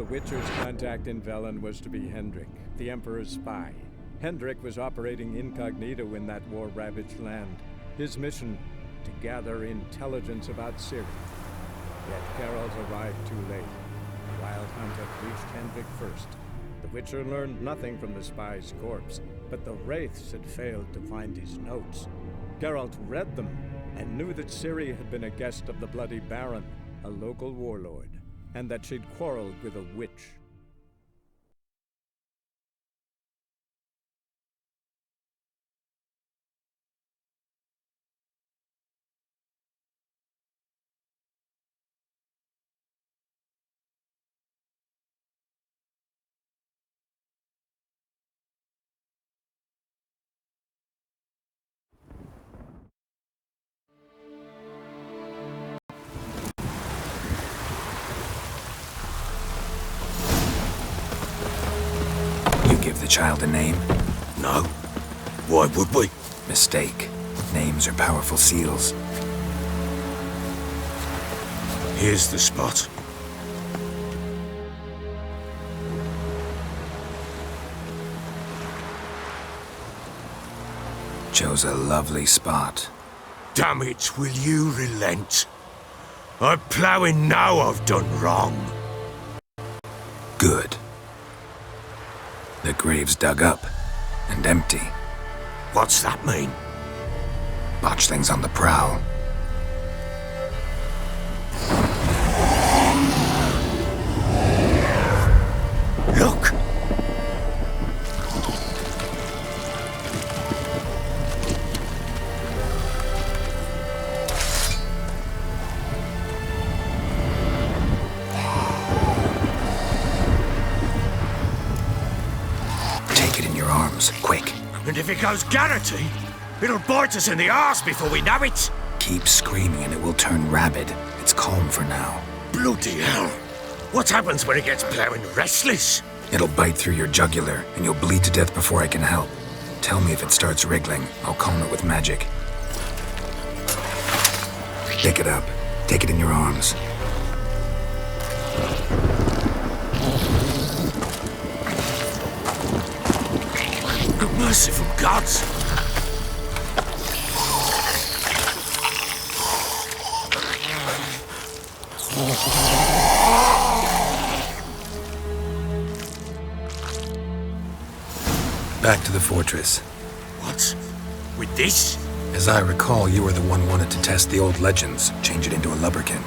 Witcher's contact in Velen was to be Hendrik, the Emperor's spy. Hendrik was operating incognito in that war-ravaged land. His mission, to gather intelligence about Ciri. Yet Geralt arrived too late. The Wild Hunt had reached Hendrik first. The Witcher learned nothing from the spy's corpse, but the Wraiths had failed to find his notes. Geralt read them, and knew that Ciri had been a guest of the Bloody Baron, a local warlord, and that she'd quarreled with a witch. Give the child a name? No. Why would we? Mistake. Names are powerful seals. Here's the spot. Chose a lovely spot. Damn it, will you relent? I'm ploughing now I've done wrong. Good. The grave's dug up and empty. What's that mean? Botchlings on the prowl. Look! Quick. And if it goes Garrity, it'll bite us in the arse before we know it. Keep screaming and it will turn rabid. It's calm for now. Bloody hell. What happens when it gets plowing restless? It'll bite through your jugular and you'll bleed to death before I can help. Tell me if it starts wriggling. I'll calm it with magic. Pick it up. Take it in your arms. Merciful gods! Back to the fortress. What? With this? As I recall, you were the one wanted to test the old legends, change it into a lubberkin.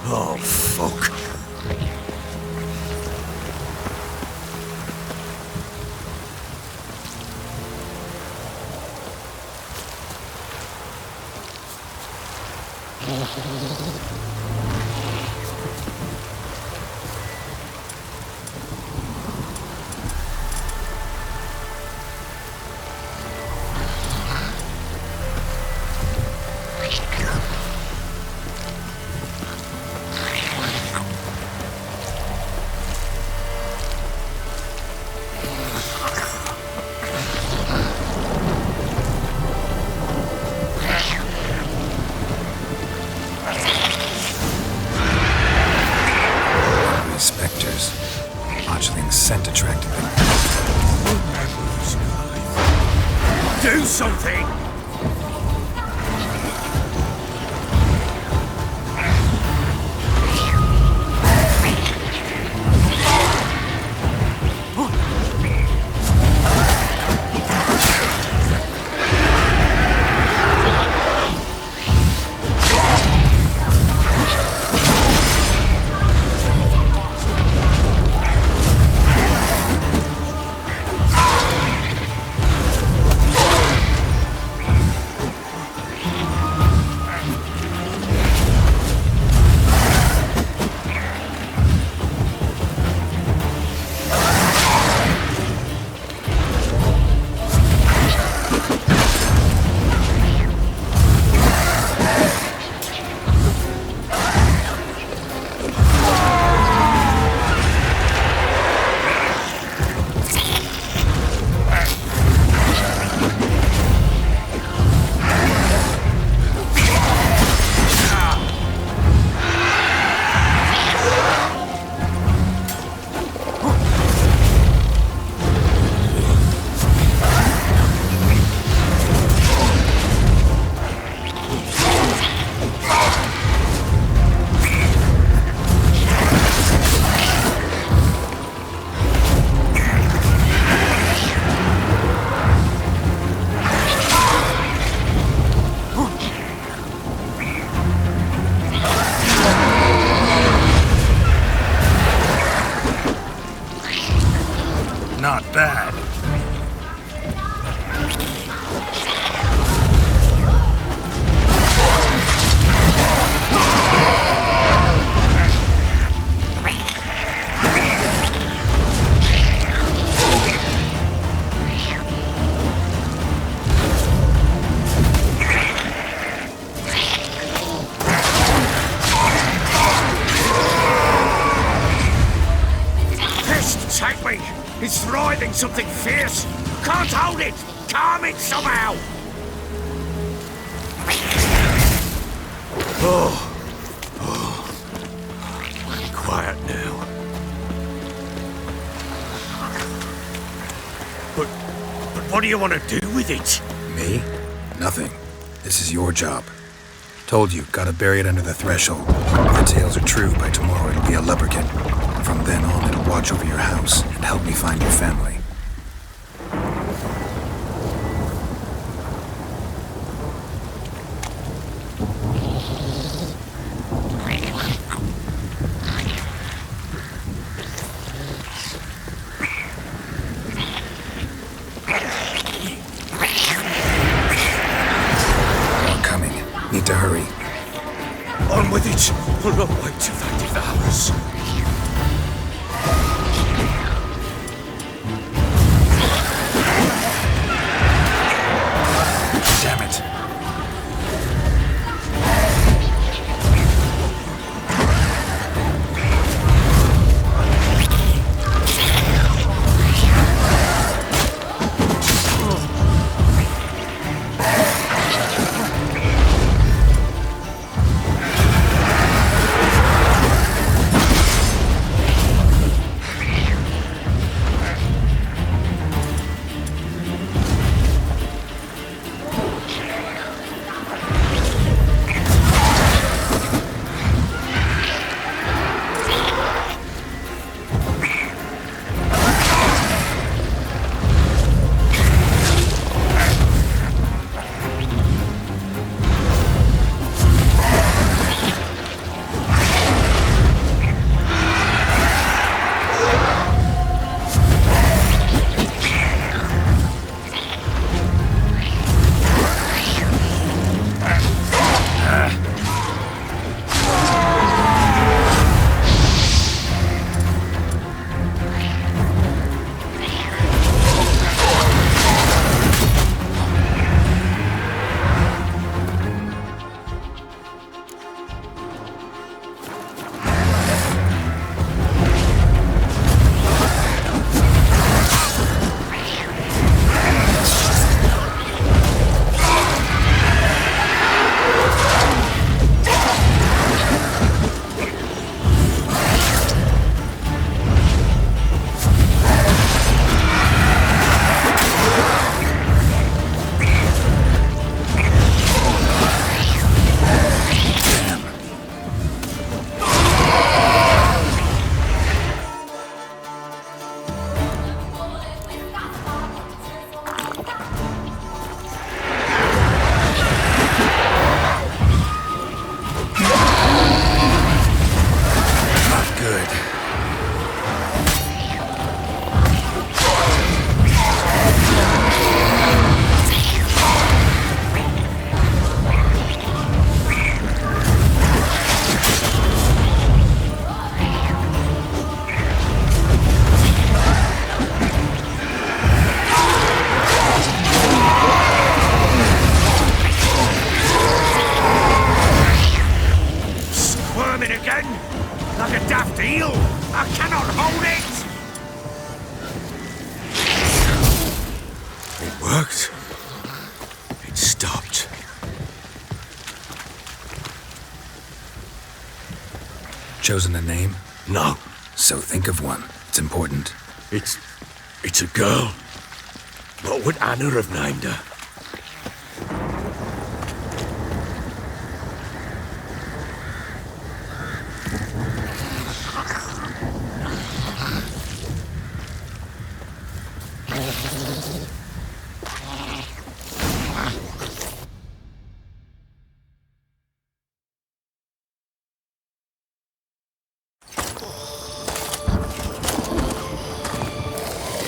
Oh, fuck. Scent attracted them. Do something! fighting something fierce. Can't hold it. Calm it somehow. Quiet now. But what do you want to do with it? Me? Nothing. This is your job. Told you, gotta bury it under the threshold. If the tales are true, by tomorrow it'll be a lubberkin. From then on, it'll watch over your house and help me find your family. Need to hurry. On with it. We'll not wait till that devours. Damn it. Like a daft eel! I cannot hold it! It worked. It stopped. Chosen a name? No. So think of one. It's important. It's a girl. What would Anna have named her?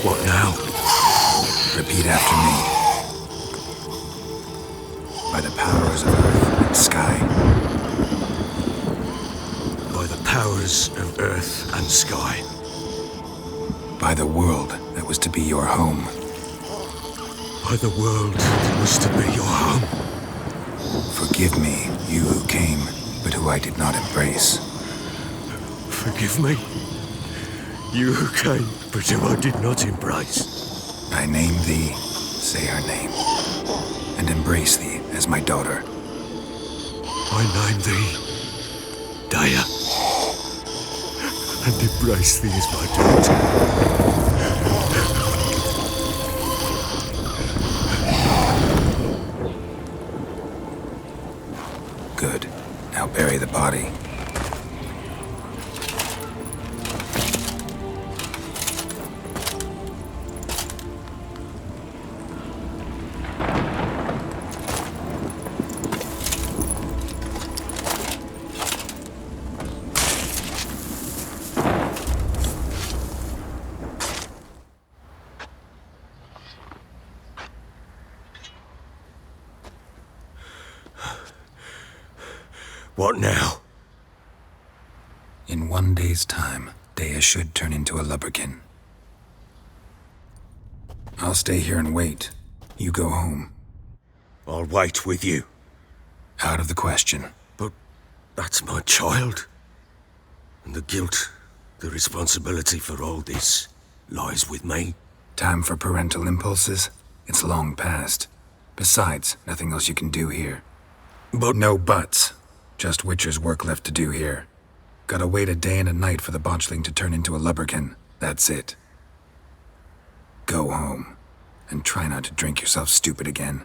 What now? Repeat after me. By the powers of earth and sky. By the powers of earth and sky. By the world that was to be your home. By the world that was to be your home. Forgive me, you who came, but who I did not embrace. Forgive me, You came, but whom I did not embrace. I name thee, say her name, and embrace thee as my daughter. I name thee, Daya, and embrace thee as my daughter. Good. Now bury the body. What now? In 1 day's time, Dea should turn into a lubberkin. I'll stay here and wait. You go home. I'll wait with you. Out of the question. But that's my child. And the guilt, the responsibility for all this, lies with me. Time for parental impulses? It's long past. Besides, nothing else you can do here. But No buts. Just Witcher's work left to do here. Gotta wait a day and a night for the botchling to turn into a lubberkin. That's it. Go home. And try not to drink yourself stupid again.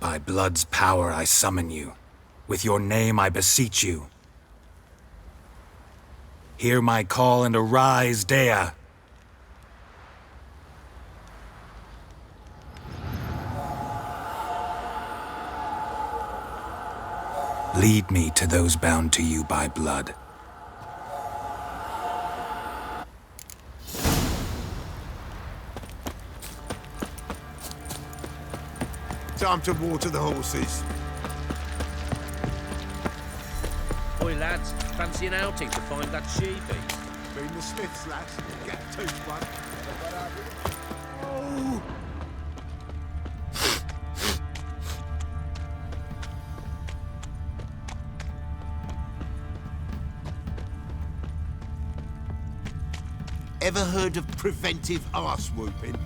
By blood's power I summon you. With your name I beseech you. Hear my call and arise, Dea. Lead me to those bound to you by blood. Time to water the horses. Oi lads, fancy an outing to find that sheepy? Been the Smiths, lads. Get a tooth one. Oh! Ever heard of preventive arse whooping?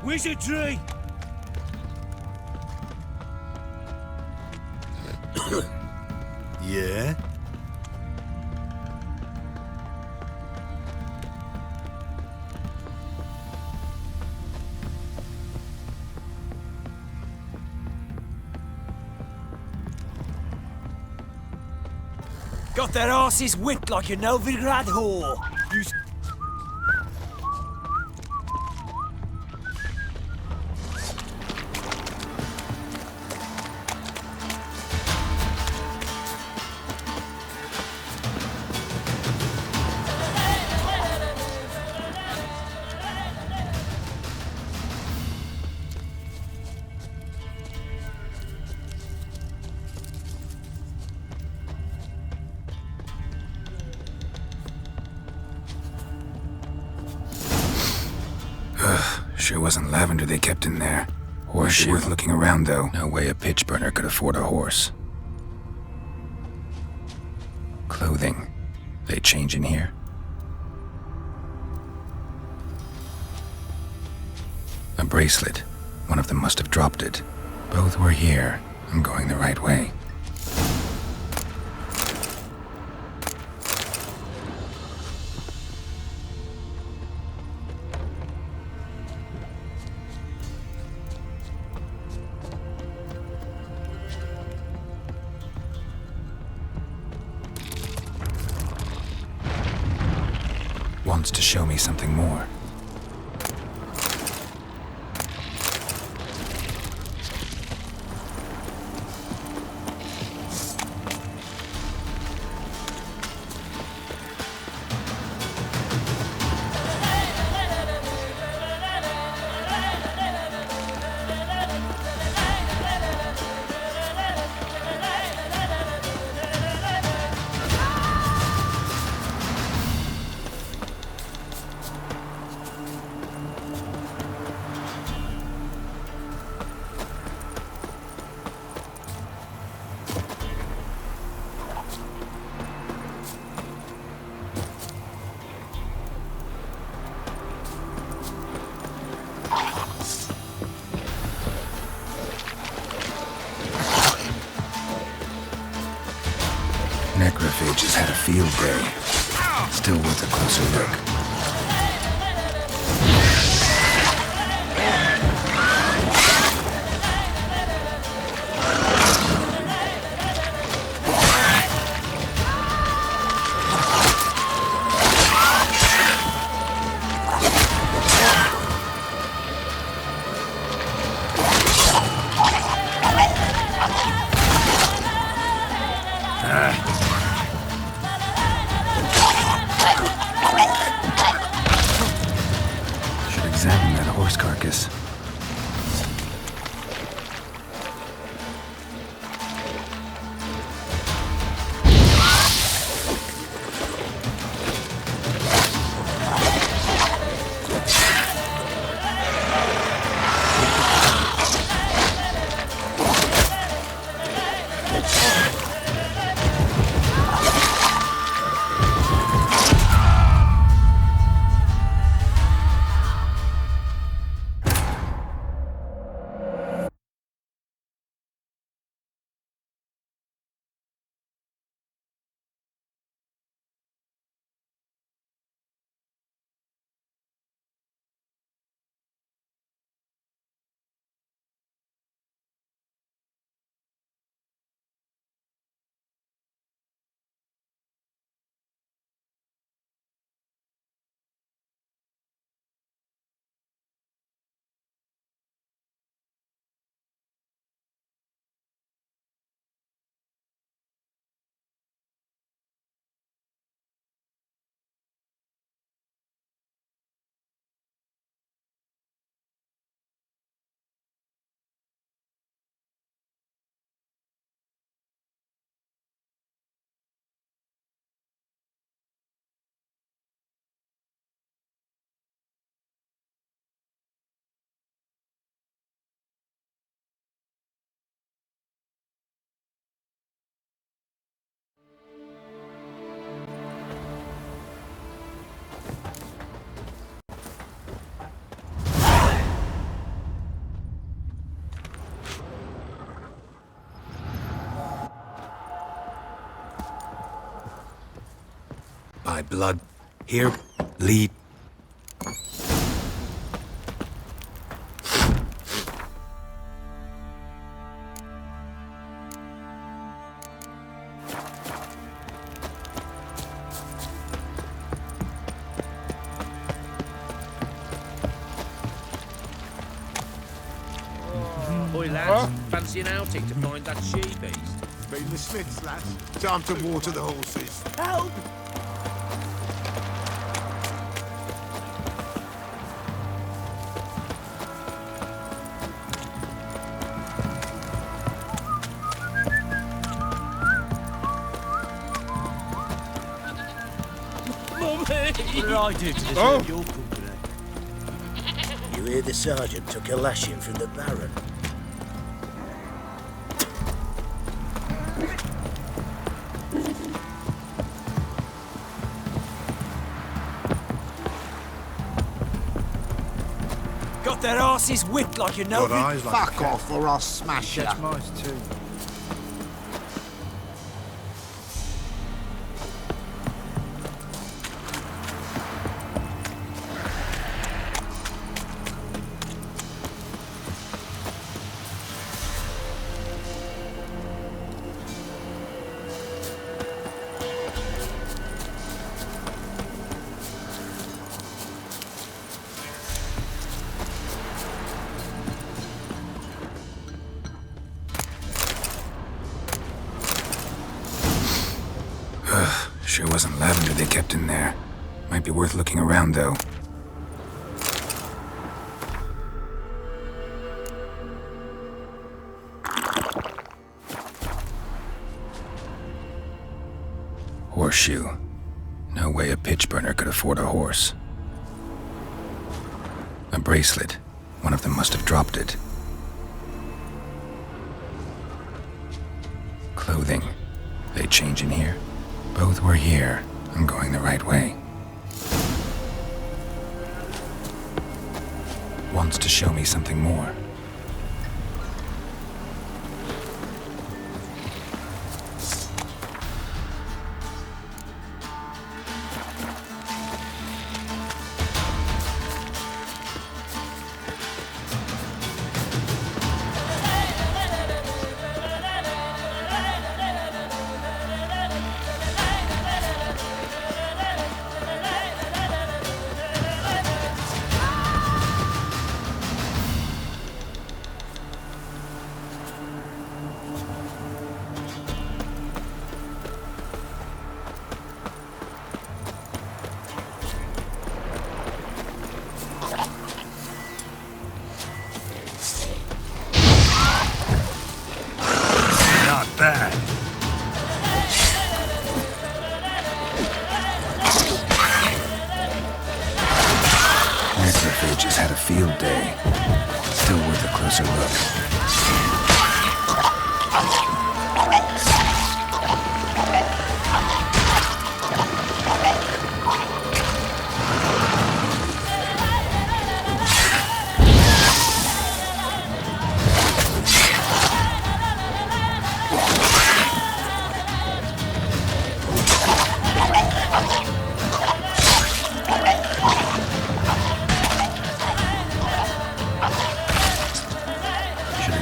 Wizardry! Yeah? Got their asses whipped like a Novigrad whore. You Sure wasn't lavender they kept in there. Horse worth looking around, though. No way a pitch burner could afford a horse. Clothing. They change in here? A bracelet. One of them must have dropped it. Both were here. I'm going the right way. Wants to show me something more. Necrophages had a field day. Still worth a closer look. Should examine that horse carcass. By blood. Here, lead. Boy, lads, fancy an outing to find that she-beast? Been the Smiths, lads. Time to water the horses. Help! Mummy! What did I do to deserve your company? You hear the sergeant took a lashing from the Baron. Got their asses whipped like you know. Fuck off or I'll smash you. That's mine too. Sure wasn't lavender they kept in there. Might be worth looking around, though. Horseshoe. No way a pitch burner could afford a horse. A bracelet. One of them must have dropped it. Clothing. They change in here? Both were here. I'm going the right way. Wants to show me something more.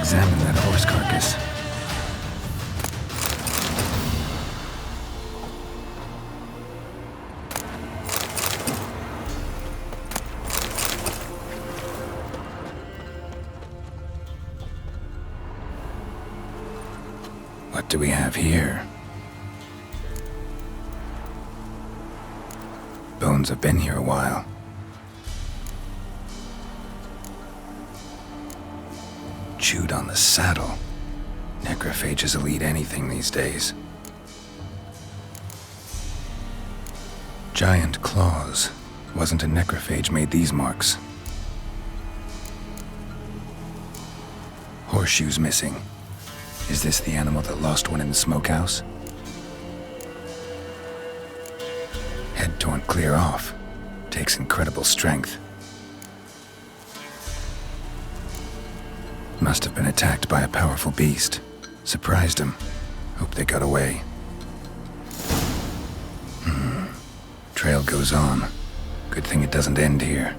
examine that horse carcass. What do we have here? Bones have been here a while. Chewed on the saddle. Necrophages will eat anything these days. Giant claws. Wasn't a necrophage made these marks. Horseshoes missing. Is this the animal that lost one in the smokehouse? Head torn clear off. Takes incredible strength. Must have been attacked by a powerful beast. Surprised him. Hope they got away. Trail goes on. Good thing it doesn't end here.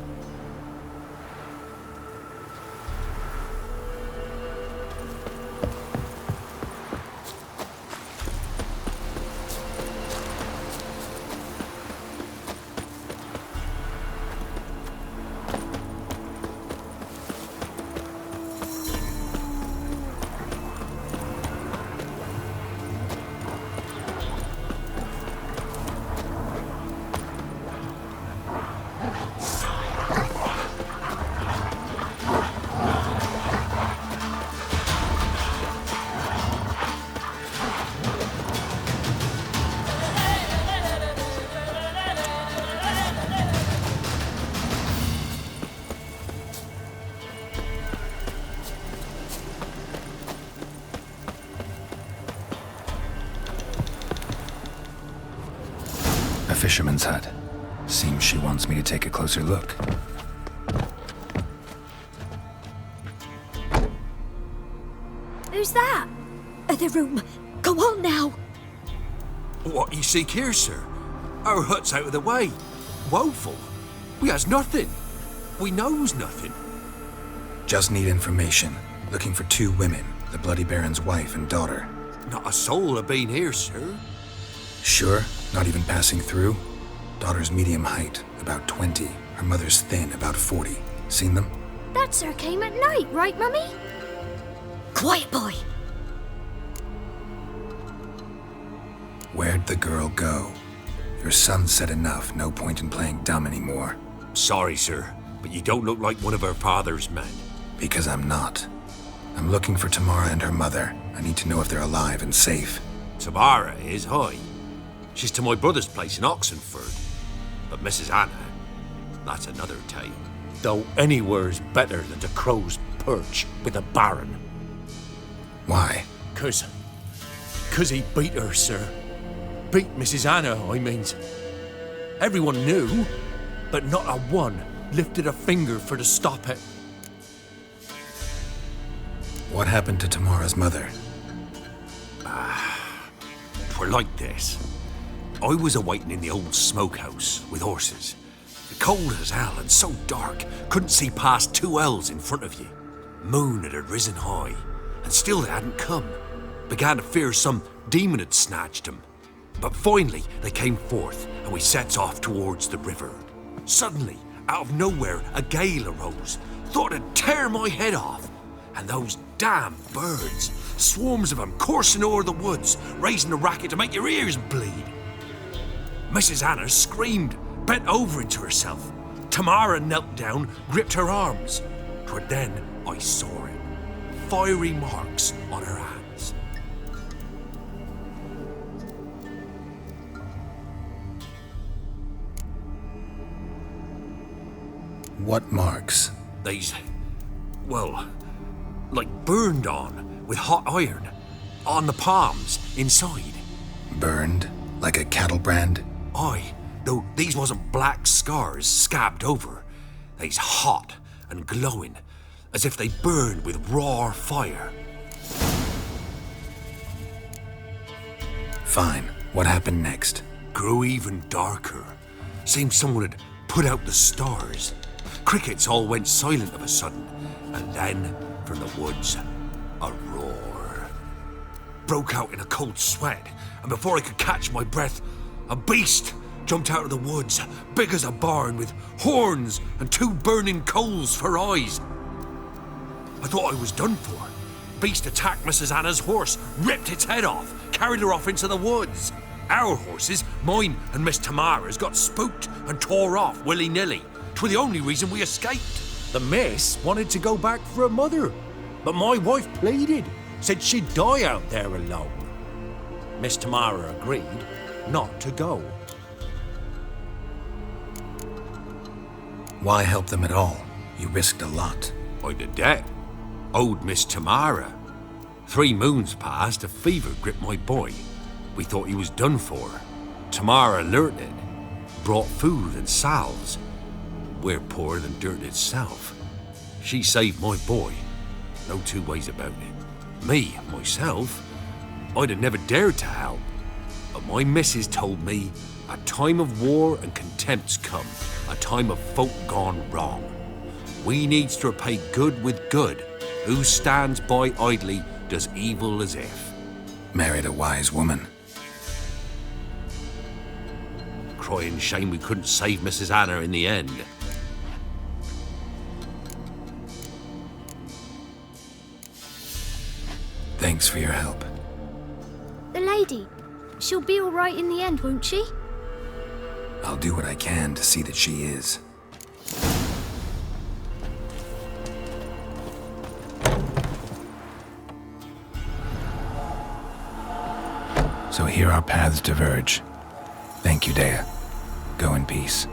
A fisherman's hut. Seems she wants me to take a closer look. Who's that? Other room. Go on now. What you seek here, sir? Our hut's out of the way. Woeful. We has nothing. We knows nothing. Just need information. Looking for 2 women, the Bloody Baron's wife and daughter. Not a soul have been here, sir. Sure? Not even passing through? Daughter's medium height, about 20. Her mother's thin, about 40. Seen them? That sir came at night, right, Mummy? Quiet, boy. Where'd the girl go? Your son said enough, no point in playing dumb anymore. Sorry, sir, but you don't look like one of our father's men. Because I'm not. I'm looking for Tamara and her mother. I need to know if they're alive and safe. Tamara is, hi. She's to my brother's place in Oxenford. But Mrs. Anna, that's another tale. Though anywhere's better than the Crow's Perch with a Baron. Why? Cause he beat her, sir. Beat Mrs. Anna, I means. Everyone knew, but not a one lifted a finger for to stop it. What happened to Tamara's mother? Twere like this. I was awaiting in the old smokehouse with horses. Cold as hell and so dark, couldn't see past 2 ells in front of you. Moon had risen high, and still they hadn't come. Began to fear some demon had snatched them. But finally they came forth, and we sets off towards the river. Suddenly, out of nowhere, a gale arose. Thought it'd tear my head off. And those damn birds, swarms of them coursing o'er the woods, raising a racket to make your ears bleed. Mrs. Anna screamed, bent over into herself. Tamara knelt down, gripped her arms. 'Twere then I saw it. Fiery marks on her hands. What marks? They's, well, like burned on with hot iron. On the palms, inside. Burned? Like a cattle brand? Aye, though these wasn't black scars scabbed over. They's hot and glowing, as if they burned with raw fire. Fine. What happened next? Grew even darker. Seemed someone had put out the stars. Crickets all went silent of a sudden, and then, from the woods, A roar. Broke out in a cold sweat, and before I could catch my breath, a beast jumped out of the woods, big as a barn, with horns and 2 burning coals for eyes. I thought I was done for. Beast attacked Mrs. Anna's horse, ripped its head off, carried her off into the woods. Our horses, mine and Miss Tamara's, got spooked and tore off willy-nilly. 'Twere the only reason we escaped. The miss wanted to go back for her mother, but my wife pleaded, said she'd die out there alone. Miss Tamara agreed not to go. Why help them at all? You risked a lot. I'd a debt. Owed Miss Tamara. 3 moons passed, a fever gripped my boy. We thought he was done for. Tamara alerted, brought food and salves. We're poorer than dirt itself. She saved my boy. No 2 ways about it. Me, myself, I'd have never dared to help. But my missus told me a time of war and contempt's come, a time of folk gone wrong. We needs to repay good with good. Who stands by idly does evil as if. Married a wise woman. Crying shame we couldn't save Mrs. Anna in the end. Thanks for your help. The lady. She'll be all right in the end, won't she? I'll do what I can to see that she is. So here our paths diverge. Thank you, Dea. Go in peace.